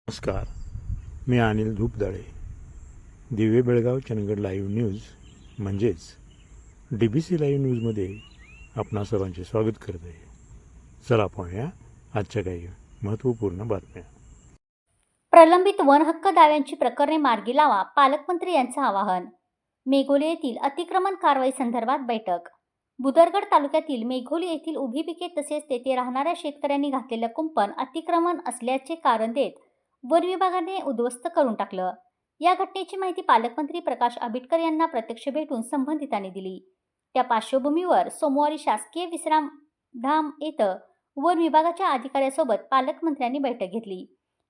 नमस्कार, मी अनिल धूपदाळे. दिवे Belgaum Chandgad live news म्हणजेच DBC लाईव्ह न्यूजमध्ये आपणा सर्वांचे स्वागत करत आहे. चला पाहूया आजच्या काही महत्त्वपूर्ण बातम्या. प्रलंबित वन हक्क दाव्यांची प्रकरणे मार्गी लावा, पालकमंत्री यांचं आवाहन. मेघोली येथील अतिक्रमण कारवाई संदर्भात बैठक. बुदरगड तालुक्यातील मेघोली येथील उभी पिके तसेच तेथे राहणाऱ्या शेतकऱ्यांनी घातलेलं कुंपण अतिक्रमण असल्याचे कारण देत वन विभागाने उद्ध्वस्त करून टाकलं. या घटनेची माहिती पालकमंत्री प्रकाश आंबेडकर यांना प्रत्यक्ष भेटून संबंधितांनी दिली. त्या पार्श्वभूमीवर सोमवारी शासकीय विश्रामधाम येथे वन विभागाच्या अधिकाऱ्यांसोबत पालकमंत्र्यांनी बैठक घेतली.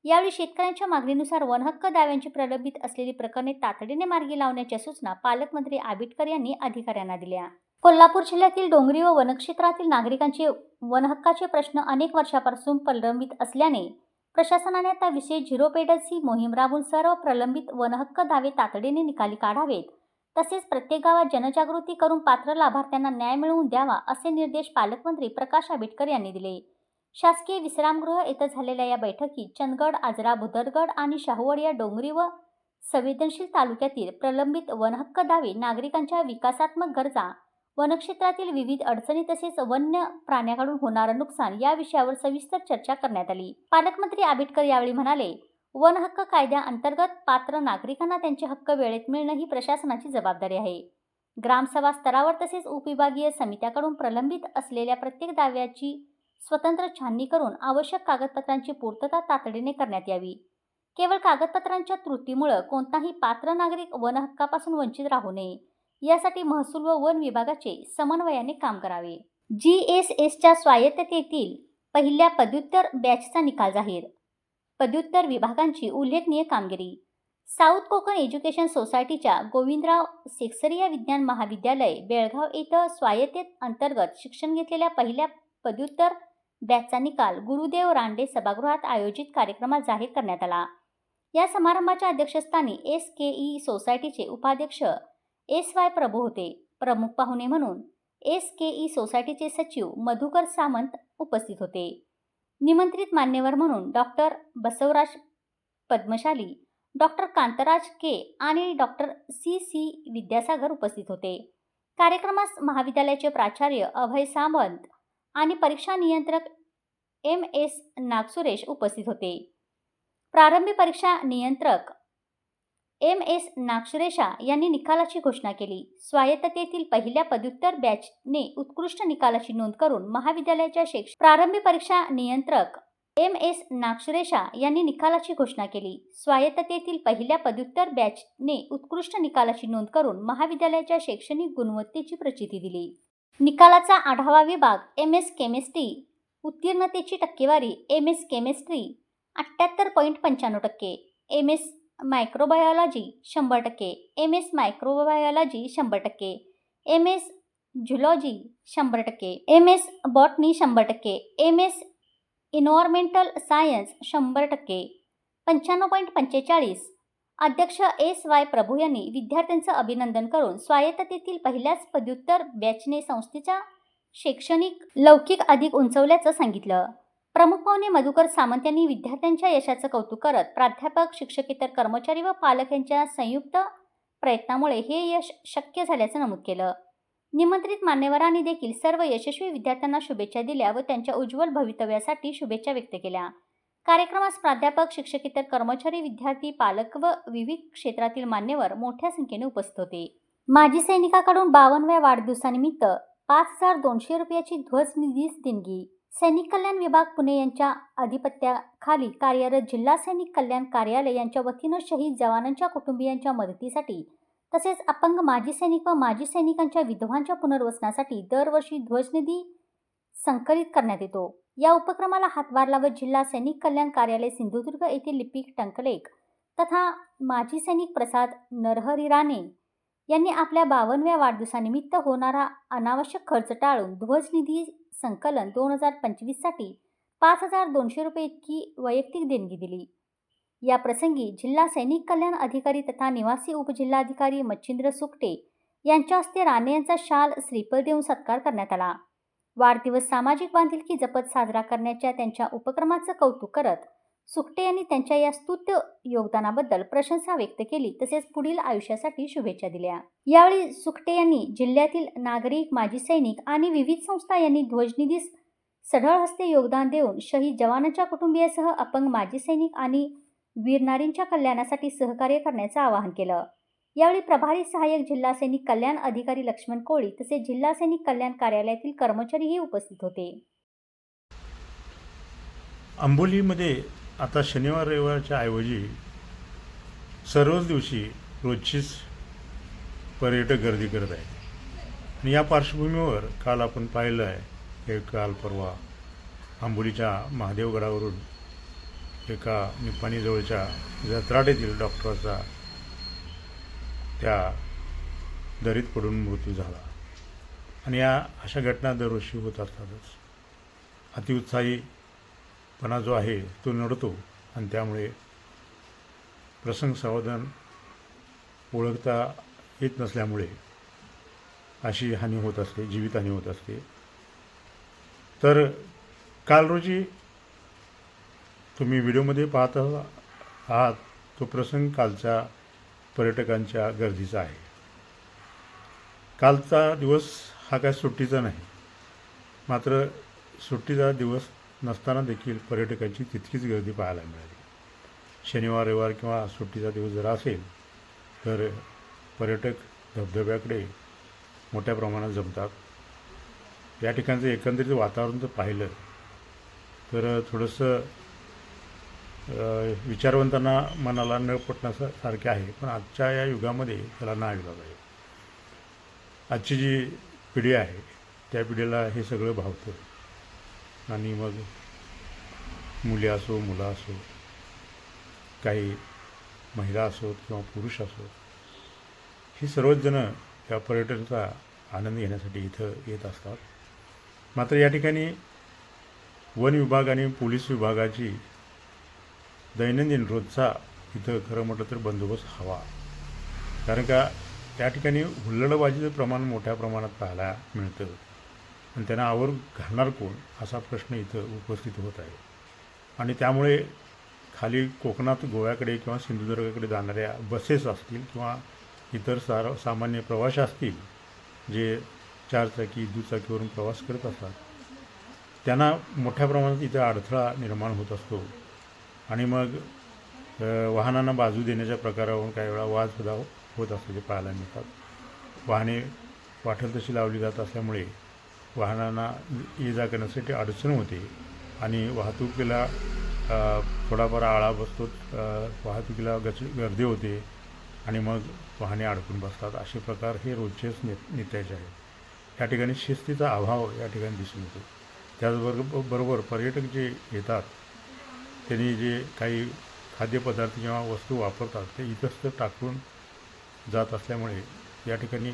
यावेळी शेतकऱ्यांच्या मागणीनुसार वन हक्क दाव्यांची प्रलंबित असलेली प्रकरणे तातडीने मार्गी लावण्याच्या सूचना पालकमंत्री आंबेडकर यांनी अधिकाऱ्यांना दिल्या. कोल्हापूर जिल्ह्यातील डोंगरी व वनक्षेत्रातील नागरिकांचे वनहक्काचे प्रश्न अनेक वर्षांपासून प्रलंबित असल्याने प्रशासनाने आता विशेष झिरो पेडन्सी मोहीम राबवून सर्व प्रलंबित वनहक्क दावे तातडीने निकाली काढावेत, तसेच प्रत्येक गावात जनजागृती करून पात्र लाभार्थ्यांना न्याय मिळवून द्यावा, असे निर्देश पालकमंत्री प्रकाश आंबेडकर यांनी दिले. शासकीय विश्रामगृह येथे झालेल्या या बैठकीत चंदगड, आजरा, बुदरगड आणि शाहूवाडी या डोंगरी व संवेदनशील तालुक्यातील प्रलंबित वनहक्क दावे, नागरिकांच्या विकासात्मक गरजा, वनक्षेत्रातील विविध अडचणी तसेच वन्य प्राण्याकडून होणारं नुकसान या विषयावर सविस्तर चर्चा करण्यात आली. पालकमंत्री आंबेडकर यावेळी म्हणाले, वन हक्क कायद्याअंतर्गत पात्र नागरिकांना त्यांचे हक्क वेळेत मिळणं ही प्रशासनाची जबाबदारी आहे. ग्रामसभा स्तरावर तसेच उपविभागीय समित्याकडून प्रलंबित असलेल्या प्रत्येक दाव्याची स्वतंत्र छाननी करून आवश्यक कागदपत्रांची पूर्तता तातडीने करण्यात यावी. केवळ कागदपत्रांच्या त्रुटीमुळे कोणताही पात्र नागरिक वन हक्कापासून वंचित राहू नये, यासाठी महसूल व वन विभागाचे समन्वयाने काम करावे. GSSच्या स्वायत्ततेतील पहिल्या पदव्युत्तर बॅचचा निकाल जाहीर. पदव्युत्तर विभागांची उल्लेखनीय कामगिरी. साऊथ कोकण एज्युकेशन सोसायटीच्या गोविंदराव सेक्सरिया विज्ञान महाविद्यालय बेळगाव येथे स्वायत्तेत अंतर्गत शिक्षण घेतलेल्या पहिल्या पदव्युत्तर बॅचचा निकाल गुरुदेव रानडे सभागृहात आयोजित कार्यक्रमात जाहीर करण्यात आला. या समारंभाच्या अध्यक्षस्थानी SKE सोसायटीचे उपाध्यक्ष SY प्रभू होते. प्रमुख पाहुणे म्हणून SKE सोसायटीचे सचिव मधुकर सामंत उपस्थित होते. निमंत्रित मान्यवर म्हणून डॉक्टर बसवराज पद्मशाली, डॉक्टर कांतराज के आणि डॉक्टर CC विद्यासागर उपस्थित होते. कार्यक्रमास महाविद्यालयाचे प्राचार्य अभय सामंत आणि परीक्षा नियंत्रक MS नागसुरेश उपस्थित होते. प्रारंभी परीक्षा नियंत्रक MS नागसुरेशा यांनी निकालाची घोषणा केली. स्वायत्ततेतील पहिल्या पदव्युत्तर बॅचने उत्कृष्ट निकालाची नोंद करून महाविद्यालयाच्या प्रारंभी परीक्षा नियंत्रक MS नागसुरेशा यांनी निकालाची घोषणा केली. स्वायत्ततेतील पहिल्या पदव्युत्तर बॅचने उत्कृष्ट निकालाची नोंद करून महाविद्यालयाच्या शैक्षणिक गुणवत्तेची प्रचिती दिली. निकालाचा आढावा विभाग. MS केमिस्ट्री उत्तीर्णतेची टक्केवारी. MS chemistry 78.95%, MS microbiology 100%, MS microbiology 100%, MS zoology 100%, MS botany 100%, MS environmental science 100%. 95.45. अध्यक्ष SY प्रभू यांनी विद्यार्थ्यांचं अभिनंदन करून स्वायत्ततेतील पहिल्याच पदव्युत्तर बॅचने संस्थेचा शैक्षणिक लौकिक अधिक उंचवल्याचं सांगितलं. प्रमुख पाहुणे मधुकर सामंत यांनी विद्यार्थ्यांच्या यशाचं कौतुक करत प्राध्यापक, शिक्षकेतर कर्मचारी व पालक यांच्या संयुक्त प्रयत्नामुळे हे यश शक्य झाल्याचं नमूद केलं. निमंत्रित मान्यवरांनी देखील सर्व यशस्वी विद्यार्थ्यांना शुभेच्छा दिल्या व त्यांच्या उज्ज्वल भवितव्यासाठी शुभेच्छा व्यक्त केल्या. कार्यक्रमास प्राध्यापक, शिक्षकेतर कर्मचारी, विद्यार्थी, पालक व विविध क्षेत्रातील मान्यवर मोठ्या संख्येने उपस्थित होते. माजी सैनिकाकडून 52व्या वाढदिवसानिमित्त 5,200 रुपयाची ध्वजनिधी देणगी. सैनिक कल्याण विभाग पुणे यांच्या अधिपत्याखाली कार्यरत जिल्हा सैनिक कल्याण कार्यालय यांच्या वतीनं शहीद जवानांच्या कुटुंबियांच्या मदतीसाठी तसेच अपंग माजी सैनिक व माजी सैनिकांच्या विधवांच्या पुनर्वसनासाठी दरवर्षी ध्वजनिधी संकलित करण्यात येतो. या उपक्रमाला हातभार लावत जिल्हा सैनिक कल्याण कार्यालय सिंधुदुर्ग येथील लिपिक टंकलेक तथा माजी सैनिक प्रसाद नरहरी राणे यांनी आपल्या 52व्या वाढदिवसानिमित्त होणारा अनावश्यक खर्च टाळून ध्वजनिधी संकलन 2025 साठी 5,200 रुपये इतकी वैयक्तिक देणगी दिली. या प्रसंगी जिल्हा सैनिक कल्याण अधिकारी तथा निवासी उपजिल्हाधिकारी मच्छिंद्र सुकटे यांच्या हस्ते राणे यांचा शाल, श्रीफळ देऊन सत्कार करण्यात आला. वाढदिवस सामाजिक बांधिलकी जपत साजरा करण्याच्या त्यांच्या उपक्रमाचं कौतुक करत सुकटे यांनी त्यांच्या या स्तुत्य योगदानाबद्दल प्रशंसा व्यक्त केली तसेच पुढील आयुष्यासाठी शुभेच्छा दिल्या. यावेळी सुकटे यांनी जिल्ह्यातील नागरिक, माजी सैनिक आणि विविध संस्था यांनी ध्वजनिधीस सढळ हस्ते योगदान देऊन शहीद जवानांच्या कुटुंबियासह अपंग माजी सैनिक आणि वीर नारींच्या कल्याणासाठी सहकार्य करण्याचं आवाहन केलं. यावेळी प्रभारी सहाय्यक जिल्हा सैनिक कल्याण अधिकारी लक्ष्मण कोळी तसेच जिल्हा सैनिक कल्याण कार्यालयातील कर्मचारीही उपस्थित होते. आंबोलीमध्ये आता शनिवार रविवारच्या ऐवजी सर्वच दिवशी रोजचीच पर्यटक गर्दी करत आहेत आणि या पार्श्वभूमीवर काल आपण पाहिलं आहे की काल परवा आंबोलीच्या महादेवगडावरून एका निपाणीजवळच्या जत्राटेतील डॉक्टरचा त्या दरीत पडून मृत्यू झाला आणि या अशा घटना दरवर्षी होत असतातच. अतिउत्साहीपणा जो आहे तो नडतो आणि त्यामुळे प्रसंग सावधान ओळखता येत नसल्यामुळे अशी हानी होत असते, जीवितहानी होत असते. तर काल रोजी तुम्ही व्हिडिओमध्ये पाहत आहात तो प्रसंग कालच्या पर्यटकांच्या गर्दीचा आहे. कालचा दिवस हा काय सुट्टीचा नाही, मात्र सुट्टीचा दिवस नसताना देखील पर्यटकांची तितकीच गर्दी पाहायला मिळाली. शनिवार रविवार किंवा सुट्टीचा दिवस जर असेल तर पर्यटक धबधब्याकडे मोठ्या प्रमाणात जमतात. या ठिकाणचं एकंदरीत वातावरण जर पाहिलं तर थोडंसं विचारवंतांना मनाला न पटण्यासारखे आहे, पण आजच्या या युगामध्ये त्याला नाईलाज आहे. आजची जी पिढी आहे त्या पिढीला हे सगळं भावतं आणि मग मुली असो, मुलं असो, काही महिला असोत किंवा पुरुष असोत, ही सर्वच जणं या पर्यटनाचा आनंद घेण्यासाठी इथं येत असतात. मात्र या ठिकाणी वन विभाग आणि पोलीस विभागाची दैनंदिन रोजचा इथं खरं म्हटलं तर बंदोबस्त हवा. कारण का त्या ठिकाणी हुल्लडबाजीचं प्रमाण मोठ्या प्रमाणात पाहायला मिळतं आणि त्यांना आवर घालणार कोण असा प्रश्न इथं उपस्थित होत आहे. आणि त्यामुळे खाली कोकणात गोव्याकडे किंवा सिंधुदुर्गाकडे जाणाऱ्या बसेस असतील किंवा इतर सामान्य प्रवासी असतील जे चारचाकी दुचाकीवरून प्रवास करत असतात, त्यांना मोठ्या प्रमाणात इथं अडथळा निर्माण होत असतो आणि मग वाहनांना बाजू देण्याच्या प्रकारावरून काही वेळा वादसुद्धा होत असल्याचे पाहायला मिळतात. वाहने वाटेल तशी लावली जात असल्यामुळे वाहनांना ये जा करण्यासाठी अडचण होते आणि वाहतुकीला थोडाफार आळा बसतो, वाहतुकीला गर्दी होते आणि मग वाहने अडकून बसतात. असे प्रकार हे रोजचेच नित्याचे आहेत. या ठिकाणी शिस्तीचा अभाव या ठिकाणी दिसून येतो. त्याचबरोबर पर्यटक जे येतात त्यांनी जे काही खाद्यपदार्थ किंवा वस्तू वापरतात ते इतस्तत टाकून जात असल्यामुळे या ठिकाणी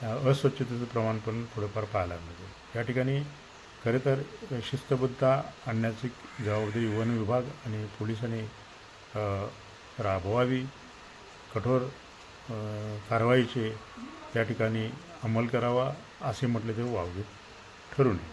अस्वच्छतेचं प्रमाण पण थोडंफार पाहायला मिळतं. या ठिकाणी खरं तर शिस्तबद्धता आणण्याची जबाबदारी वन विभाग आणि पोलिसांनी राबवावी. कठोर कारवाईचे त्या ठिकाणी अंमल करावा असे म्हटले तर वावगे ठरू नये.